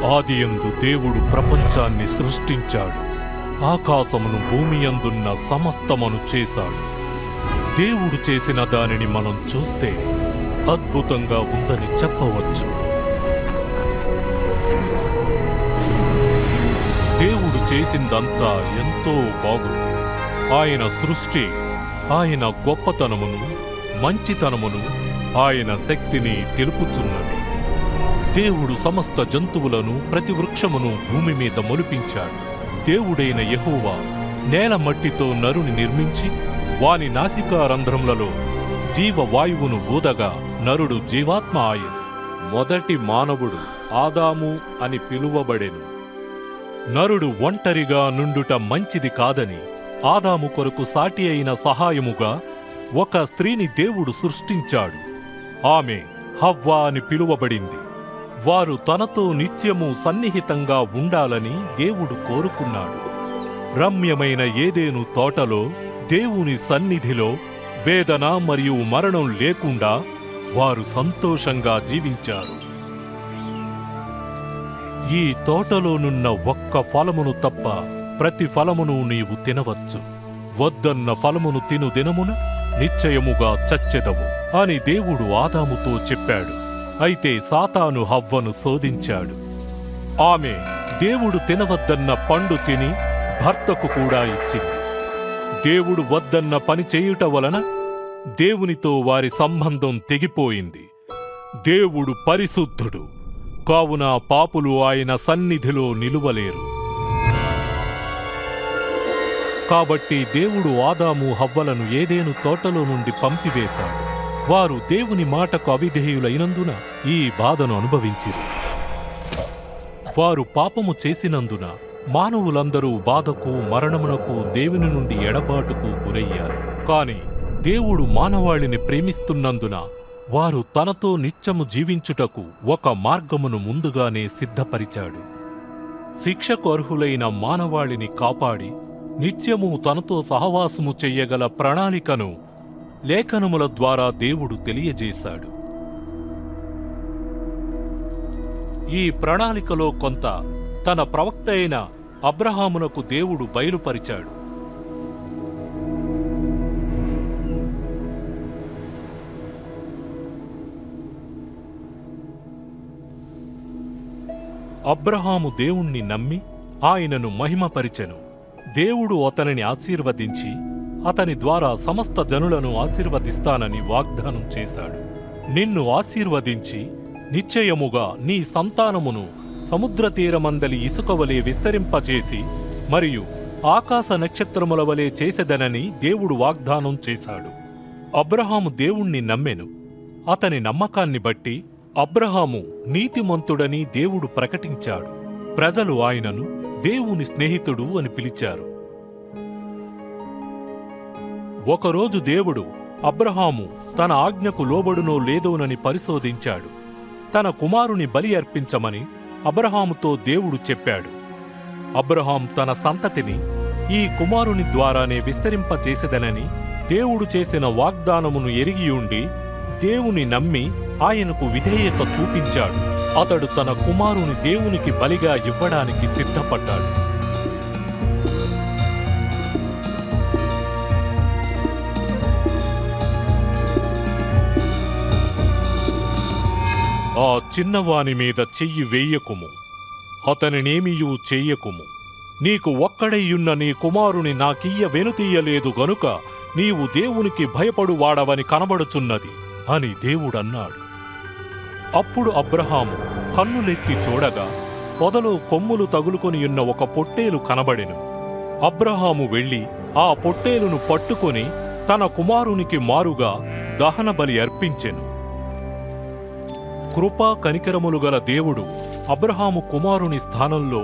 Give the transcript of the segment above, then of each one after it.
ఆదియందు దేవుడు ప్రపంచాన్ని సృష్టించాడు. ఆకాశమును భూమియందున్న సమస్తమును చేశాడు. దేవుడు చేసిన దానిని మనం చూస్తే అద్భుతంగా ఉందని చెప్పవచ్చు. దేవుడు చేసిందంతా ఎంతో బాగుంది. ఆయన సృష్టి, ఆయన గొప్పతనమును, మంచితనమును, ఆయన శక్తిని తెలుపుచున్నది. దేవుడు సమస్త జంతువులను, ప్రతి వృక్షమును భూమి మీద మొలిపించాడు. దేవుడైన యెహోవా నేల మట్టితో నరుని నిర్మించి వాని నాసికారంధ్రములలో జీవవాయువును ఊదగా నరుడు జీవాత్మ ఆయను. మొదటి మానవుడు ఆదాము అని పిలువబడెను. నరుడు ఒంటరిగా నుండుట మంచిది కాదని ఆదాము కొరకు సాటి అయిన సహాయముగా ఒక స్త్రీని దేవుడు సృష్టించాడు. ఆమె హవ్వ అని పిలువబడింది. వారు తనతో నిత్యము సన్నిహితంగా ఉండాలని దేవుడు కోరుకున్నాడు. రమ్యమైన ఏదెను తోటలో దేవుని సన్నిధిలో వేదన మరియు మరణం లేకుండా వారు సంతోషంగా జీవించారు. ఈ తోటలోనున్న ఒక్క ఫలమును తప్ప ప్రతి ఫలమును నీవు తినవచ్చు. వద్దన్న ఫలమును తిను దినమున నిశ్చయముగా చచ్చెదవు అని దేవుడు ఆదాముతో చెప్పాడు. అయితే సాతాను హవ్వను శోధించాడు. ఆమె దేవుడు తినవద్దన్న పండు తిని భర్తకు కూడా ఇచ్చింది. దేవుడు వద్దన్న పని చేయుట వలన దేవునితో వారి సంబంధం తెగిపోయింది. దేవుడు పరిశుద్ధుడు, కావున పాపులు ఆయన సన్నిధిలో నిలువలేరు. కాబట్టి దేవుడు ఆదాము హవ్వలను ఏదెను తోటలో నుండి పంపివేశాడు. వారు దేవుని మాటకు అవిధేయులైనందున ఈ బాధను అనుభవించిరి. వారు పాపము చేసినందున మానవులందరూ బాధకు, మరణమునకు, దేవుని నుండి ఎడబాటుకు గురయ్యారు. కాని దేవుడు మానవాళిని ప్రేమిస్తున్నందున వారు తనతో నిత్యము జీవించుటకు ఒక మార్గమును ముందుగానే సిద్ధపరిచాడు. శిక్షకు అర్హులైన మానవాళిని కాపాడి నిత్యము తనతో సహవాసము చెయ్యగల ప్రణాళికను లేఖనముల ద్వారా దేవుడు తెలియజేశాడు. ఈ ప్రణాళికలో కొంత తన ప్రవక్త అయిన అబ్రహామునకు దేవుడు బయలుపరిచాడు. అబ్రహాము దేవుణ్ణి నమ్మి ఆయనను మహిమపరిచెను. దేవుడు అతనిని ఆశీర్వదించి అతని ద్వారా సమస్త జనులను ఆశీర్వదిస్తానని వాగ్దానం చేశాడు. నిన్ను ఆశీర్వదించి నిశ్చయముగా నీ సంతానమును సముద్ర తీరమందలి ఇసుకవలే విస్తరింపచేసి మరియు ఆకాశ నక్షత్రముల వలె చేసెదనని దేవుడు వాగ్దానం చేశాడు. అబ్రహాము దేవుణ్ణి నమ్మెను. అతని నమ్మకాన్ని బట్టి అబ్రహాము నీతిమంతుడని దేవుడు ప్రకటించాడు. ప్రజలు ఆయనను దేవుని స్నేహితుడు అని పిలిచారు. ఒకరోజు దేవుడు అబ్రహాము తన ఆజ్ఞకు లోబడునో లేదోనని పరిశోధించాడు. తన కుమారుని బలి అర్పించమని అబ్రహాముతో దేవుడు చెప్పాడు. అబ్రహాం తన సంతతిని ఈ కుమారుని ద్వారానే విస్తరింపచేసెదనని దేవుడు చేసిన వాగ్దానమును ఎరిగియుండి దేవుని నమ్మి ఆయనకు విధేయత చూపించాడు. అతడు తన కుమారుని దేవునికి బలిగా ఇవ్వడానికి సిద్ధపడ్డాడు. ఆ చిన్నవాని మీద చెయ్యి వేయకుము, అతనినేమియూ చెయ్యకుము. నీకు ఒక్కడైయున్న నీ కుమారుని నాకియ్య వెనుతీయలేదు గనుక నీవు దేవునికి భయపడువాడవని కనబడుచున్నది అని దేవుడన్నాడు. అప్పుడు అబ్రహాము కన్నులెత్తి చూడగా పొదలో కొమ్ములు తగులుకొనియున్న ఒక పొట్టేలు కనబడెను. అబ్రహాము వెళ్లి ఆ పొట్టేలును పట్టుకొని తన కుమారునికి మారుగా దహనబలి అర్పించెను. కృపా కనికరములు గల దేవుడు అబ్రహాము కుమారుని స్థానంలో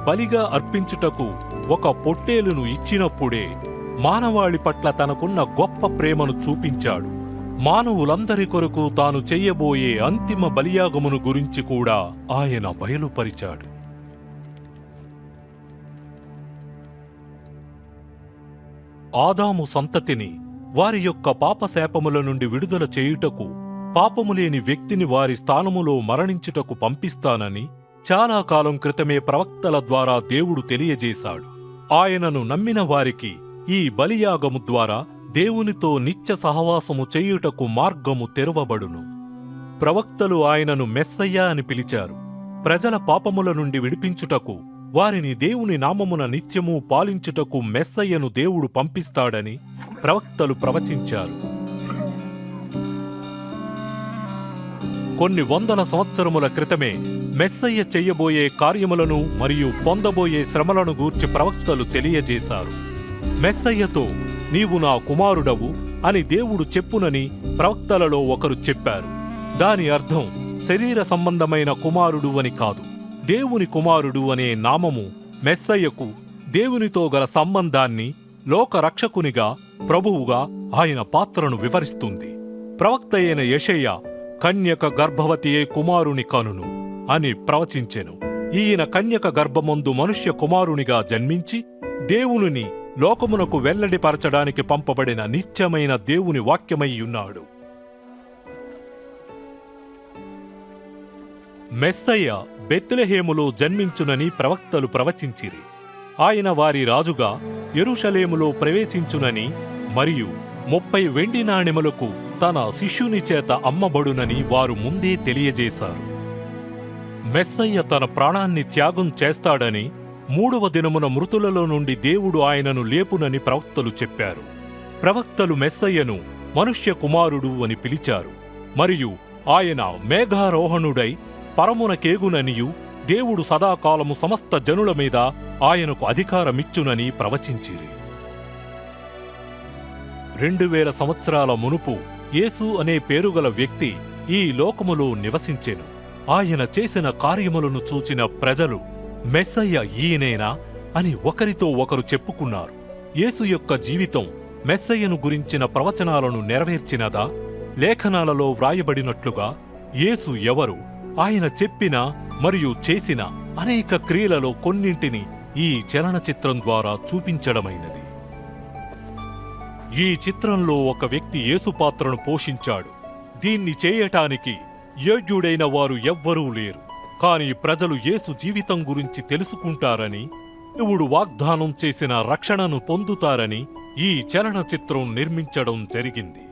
బలిగా అర్పించుటకు ఒక పొట్టేలును ఇచ్చినప్పుడే మానవాళి పట్ల తనకున్న గొప్ప ప్రేమను చూపించాడు. మానవులందరి కొరకు తాను చెయ్యబోయే అంతిమ బలియాగమును గురించి కూడా ఆయన బయలుపరిచాడు. ఆదాము సంతతిని వారి యొక్క పాపశాపముల నుండి విడుదల చేయుటకు, పాపములేని వ్యక్తిని వారి స్థానములో మరణించుటకు పంపిస్తానని చాలా కాలం క్రితమే ప్రవక్తల ద్వారా దేవుడు తెలియజేశాడు. ఆయనను నమ్మిన వారికి ఈ బలియాగము ద్వారా దేవునితో నిత్య సహవాసము చేయుటకు మార్గము తెరవబడును. ప్రవక్తలు ఆయనను మెస్సయ్య అని పిలిచారు. ప్రజల పాపముల నుండి విడిపించుటకు, వారిని దేవుని నామమున నిత్యము పాలించుటకు మెస్సయ్యను దేవుడు పంపిస్తాడని ప్రవక్తలు ప్రవచించారు. కొన్ని వందల సంవత్సరముల క్రితమే మెస్సయ్య చెయ్యబోయే కార్యములను మరియు పొందబోయే శ్రమలను గూర్చి ప్రవక్తలు తెలియజేశారు. మెస్సయ్యతో నీవు నా కుమారుడవు అని దేవుడు చెప్పునని ప్రవక్తలలో ఒకరు చెప్పారు. దాని అర్థం శరీర సంబంధమైన కుమారుడు అని కాదు. దేవుని కుమారుడు అనే నామము మెస్సయ్యకు దేవునితో గల సంబంధాన్ని, లోక రక్షకునిగా, ప్రభువుగా ఆయన పాత్రను వివరిస్తుంది. ప్రవక్త అయిన యెషయా కన్యక గర్భవతియే కుమారుని కనును అని ప్రవచించెను. ఈయన కన్యక గర్భమందు మనుష్య కుమారునిగా జన్మించి దేవునిని లోకమునకు వెల్లడిపరచడానికి పంపబడిన నిత్యమైన దేవుని వాక్యమయ్యున్నాడు. మెస్సయ్య బెత్లెహేములో జన్మించునని ప్రవక్తలు ప్రవచించిరి. ఆయన వారి రాజుగా యెరూషలేములో ప్రవేశించునని మరియు 30 వెండి నాణెములకు తన శిష్యుని చేత అమ్మబడునని వారు ముందే తెలియజేశారు. మెస్సయ్య తన ప్రాణాన్ని త్యాగం చేస్తాడని, 3వ దినమున మృతులలో నుండి దేవుడు ఆయనను లేపునని ప్రవక్తలు చెప్పారు. ప్రవక్తలు మెస్సయ్యను మనుష్య కుమారుడు అని పిలిచారు. మరియు ఆయన మేఘారోహణుడై పరమునకేగుననియు, దేవుడు సదాకాలము సమస్త జనుల మీద ఆయనకు అధికారమిచ్చునని ప్రవచించిరి. 2000 సంవత్సరాల మునుపు యేసు అనే పేరుగల వ్యక్తి ఈ లోకములో నివసించెను. ఆయన చేసిన కార్యములను చూచిన ప్రజలు మెస్సయ్య ఈయనేనా అని ఒకరితో ఒకరు చెప్పుకున్నారు. యేసు యొక్క జీవితం మెస్సయ్యను గురించిన ప్రవచనాలను నెరవేర్చినదా? లేఖనాలలో వ్రాయబడినట్లుగా యేసు ఎవరు? ఆయన చెప్పిన మరియు చేసిన అనేక క్రియలలో కొన్నింటిని ఈ చలనచిత్రం ద్వారా చూపించడమైనది. ఈ చిత్రంలో ఒక వ్యక్తి యేసు పాత్రను పోషించాడు. దీన్ని చేయటానికి యోగ్యుడైన వారు ఎవ్వరూ లేరు. కాని ప్రజలు యేసు జీవితం గురించి తెలుసుకుంటారని, దేవుడు వాగ్దానం చేసిన రక్షణను పొందుతారని ఈ చలనచిత్రం నిర్మించడం జరిగింది.